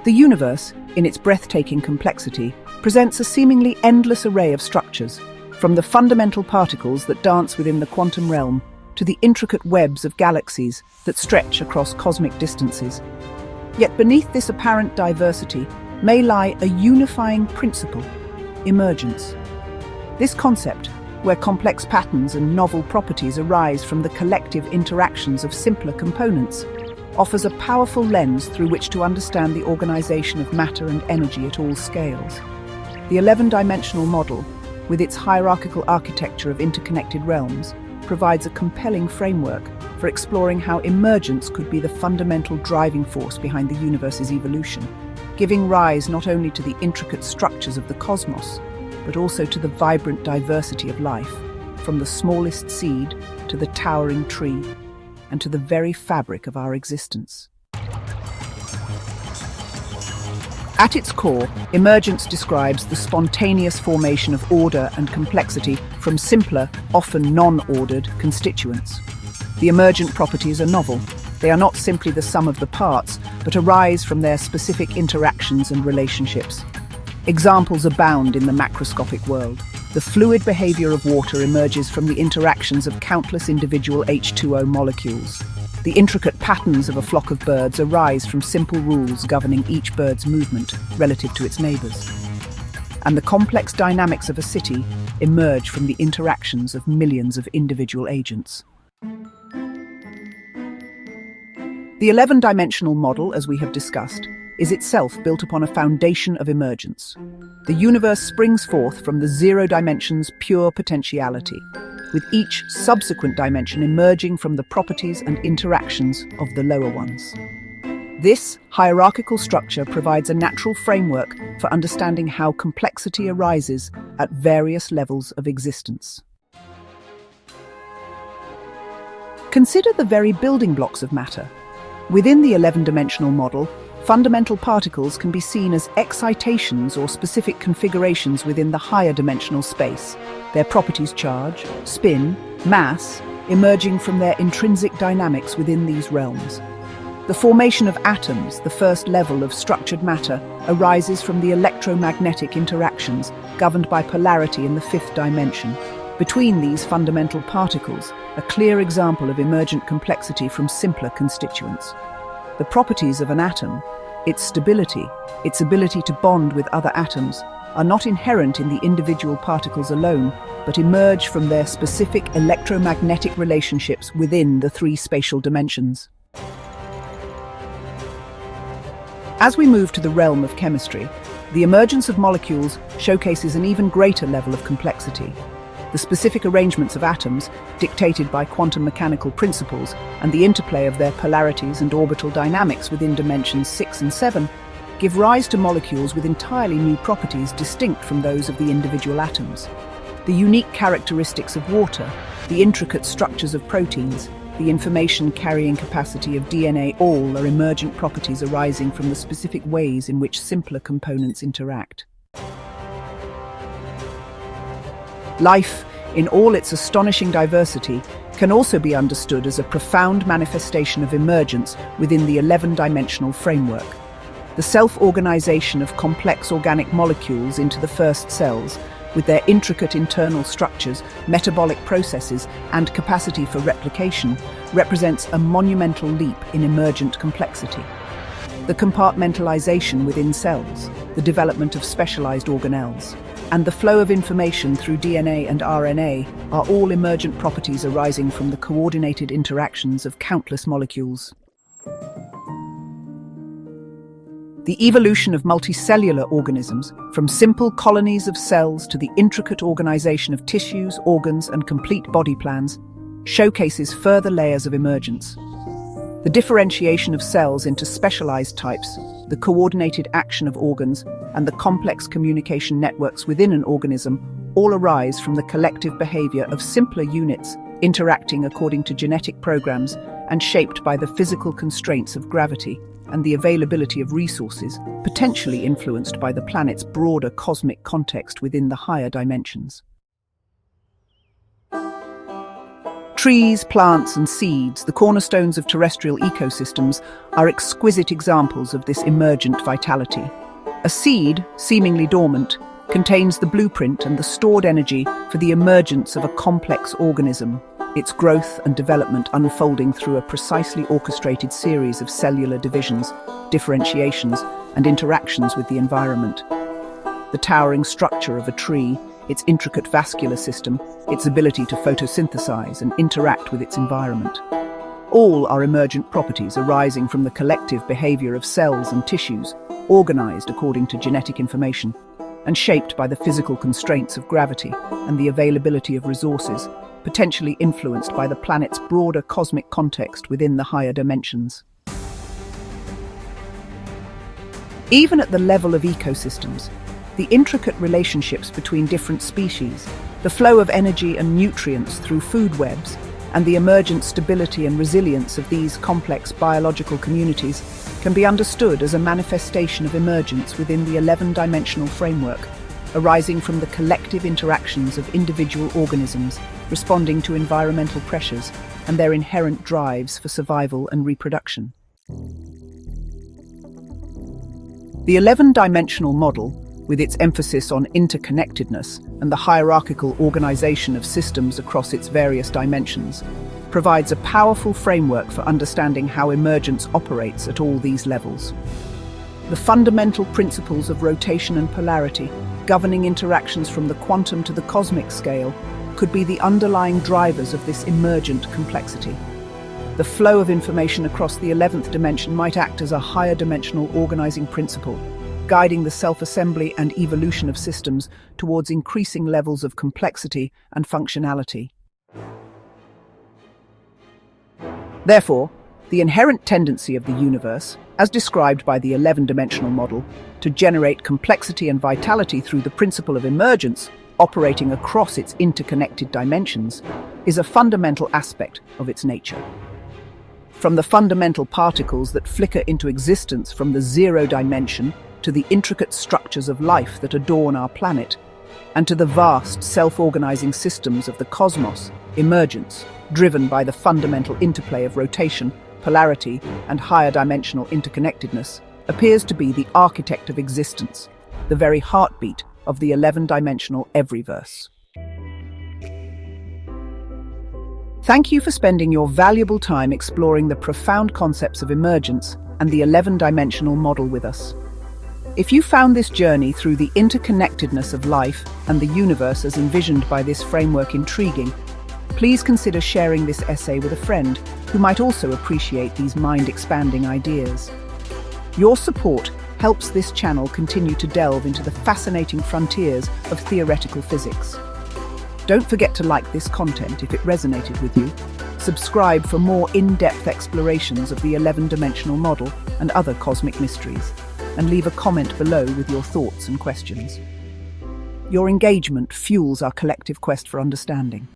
The universe, in its breathtaking complexity, presents a seemingly endless array of structures, from the fundamental particles that dance within the quantum realm to the intricate webs of galaxies that stretch across cosmic distances. Yet beneath this apparent diversity may lie a unifying principle: emergence. This concept, where complex patterns and novel properties arise from the collective interactions of simpler components, offers a powerful lens through which to understand the organization of matter and energy at all scales. The 11-dimensional model, with its hierarchical architecture of interconnected realms, provides a compelling framework for exploring how emergence could be the fundamental driving force behind the universe's evolution, giving rise not only to the intricate structures of the cosmos, but also to the vibrant diversity of life, from the smallest seed to the towering tree, and to the very fabric of our existence. At its core, emergence describes the spontaneous formation of order and complexity from simpler, often non-ordered constituents. The emergent properties are novel. They are not simply the sum of the parts, but arise from their specific interactions and relationships. Examples abound in the macroscopic world. The fluid behavior of water emerges from the interactions of countless individual H2O molecules. The intricate patterns of a flock of birds arise from simple rules governing each bird's movement relative to its neighbors. And the complex dynamics of a city emerge from the interactions of millions of individual agents. The 11-dimensional model, as we have discussed, is itself built upon a foundation of emergence. The universe springs forth from the 0 dimension's pure potentiality, with each subsequent dimension emerging from the properties and interactions of the lower ones. This hierarchical structure provides a natural framework for understanding how complexity arises at various levels of existence. Consider the very building blocks of matter. Within the 11-dimensional model, fundamental particles can be seen as excitations or specific configurations within the higher dimensional space. Their properties: charge, spin, mass, emerging from their intrinsic dynamics within these realms. The formation of atoms, the first level of structured matter, arises from the electromagnetic interactions governed by polarity in the 5th dimension. Between these fundamental particles, a clear example of emergent complexity from simpler constituents. The properties of an atom, its stability, its ability to bond with other atoms, are not inherent in the individual particles alone, but emerge from their specific electromagnetic relationships within the 3 spatial dimensions. As we move to the realm of chemistry, the emergence of molecules showcases an even greater level of complexity. The specific arrangements of atoms, dictated by quantum mechanical principles, and the interplay of their polarities and orbital dynamics within dimensions 6 and 7, give rise to molecules with entirely new properties distinct from those of the individual atoms. The unique characteristics of water, the intricate structures of proteins, the information-carrying capacity of DNA, all are emergent properties arising from the specific ways in which simpler components interact. Life, in all its astonishing diversity, can also be understood as a profound manifestation of emergence within the 11-dimensional framework. The self-organization of complex organic molecules into the first cells, with their intricate internal structures, metabolic processes, and capacity for replication, represents a monumental leap in emergent complexity. The compartmentalization within cells, the development of specialized organelles, and the flow of information through DNA and RNA are all emergent properties arising from the coordinated interactions of countless molecules. The evolution of multicellular organisms, from simple colonies of cells to the intricate organization of tissues, organs, and complete body plans, showcases further layers of emergence. The differentiation of cells into specialized types, the coordinated action of organs, and the complex communication networks within an organism all arise from the collective behavior of simpler units interacting according to genetic programs and shaped by the physical constraints of gravity and the availability of resources, potentially influenced by the planet's broader cosmic context within the higher dimensions. Trees, plants, and seeds, the cornerstones of terrestrial ecosystems, are exquisite examples of this emergent vitality. A seed, seemingly dormant, contains the blueprint and the stored energy for the emergence of a complex organism, its growth and development unfolding through a precisely orchestrated series of cellular divisions, differentiations, and interactions with the environment. The towering structure of a tree, its intricate vascular system, its ability to photosynthesize and interact with its environment. All are emergent properties arising from the collective behavior of cells and tissues, organized according to genetic information, and shaped by the physical constraints of gravity and the availability of resources, potentially influenced by the planet's broader cosmic context within the higher dimensions. Even at the level of ecosystems, the intricate relationships between different species, the flow of energy and nutrients through food webs, and the emergent stability and resilience of these complex biological communities can be understood as a manifestation of emergence within the 11-dimensional framework, arising from the collective interactions of individual organisms responding to environmental pressures and their inherent drives for survival and reproduction. The 11-dimensional model, with its emphasis on interconnectedness and the hierarchical organization of systems across its various dimensions, provides a powerful framework for understanding how emergence operates at all these levels. The fundamental principles of rotation and polarity, governing interactions from the quantum to the cosmic scale, could be the underlying drivers of this emergent complexity. The flow of information across the 11th dimension might act as a higher dimensional organizing principle, guiding the self-assembly and evolution of systems towards increasing levels of complexity and functionality. Therefore, the inherent tendency of the universe, as described by the 11-dimensional model, to generate complexity and vitality through the principle of emergence, operating across its interconnected dimensions, is a fundamental aspect of its nature. From the fundamental particles that flicker into existence from the 0 dimension to the intricate structures of life that adorn our planet, and to the vast self-organizing systems of the cosmos, emergence, driven by the fundamental interplay of rotation, polarity, and higher dimensional interconnectedness, appears to be the architect of existence, the very heartbeat of the 11-dimensional everyverse. Thank you for spending your valuable time exploring the profound concepts of emergence and the 11-dimensional model with us. If you found this journey through the interconnectedness of life and the universe as envisioned by this framework intriguing, please consider sharing this essay with a friend who might also appreciate these mind-expanding ideas. Your support helps this channel continue to delve into the fascinating frontiers of theoretical physics. Don't forget to like this content if it resonated with you. Subscribe for more in-depth explorations of the 11-dimensional model and other cosmic mysteries, and leave a comment below with your thoughts and questions. Your engagement fuels our collective quest for understanding.